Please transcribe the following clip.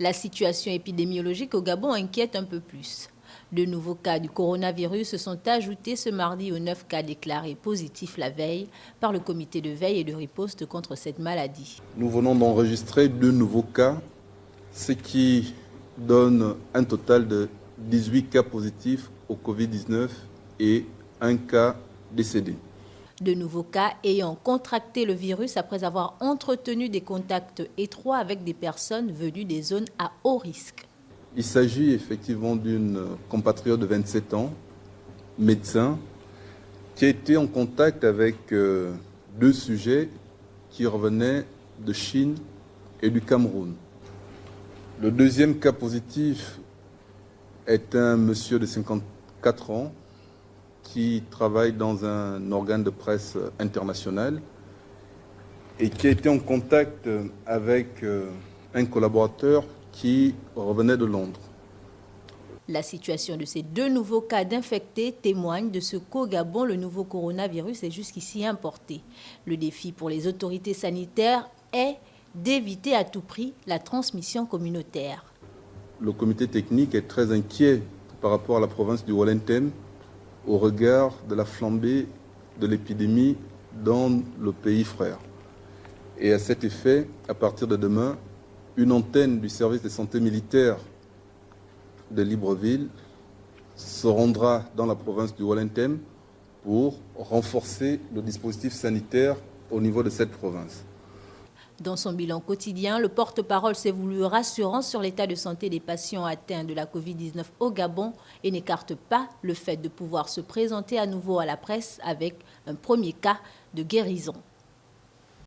La situation épidémiologique au Gabon inquiète un peu plus. De nouveaux cas du coronavirus se sont ajoutés ce mardi aux 9 cas déclarés positifs la veille par le comité de veille et de riposte contre cette maladie. Nous venons d'enregistrer 2 nouveaux cas, ce qui donne un total de 18 cas positifs au Covid-19 et un cas décédé. De nouveaux cas ayant contracté le virus après avoir entretenu des contacts étroits avec des personnes venues des zones à haut risque. Il s'agit effectivement d'une compatriote de 27 ans, médecin, qui a été en contact avec 2 sujets qui revenaient de Chine et du Cameroun. Le deuxième cas positif est un monsieur de 54 ans qui travaille dans un organe de presse international et qui a été en contact avec un collaborateur qui revenait de Londres. La situation de ces 2 nouveaux cas d'infectés témoigne de ce qu'au Gabon, le nouveau coronavirus est jusqu'ici importé. Le défi pour les autorités sanitaires est d'éviter à tout prix la transmission communautaire. Le comité technique est très inquiet par rapport à la province du Wallentem au regard de la flambée de l'épidémie dans le pays frère. Et à cet effet, à partir de demain, une antenne du service de santé militaire de Libreville se rendra dans la province du Wallentem pour renforcer le dispositif sanitaire au niveau de cette province. Dans son bilan quotidien, le porte-parole s'est voulu rassurant sur l'état de santé des patients atteints de la Covid-19 au Gabon et n'écarte pas le fait de pouvoir se présenter à nouveau à la presse avec un premier cas de guérison.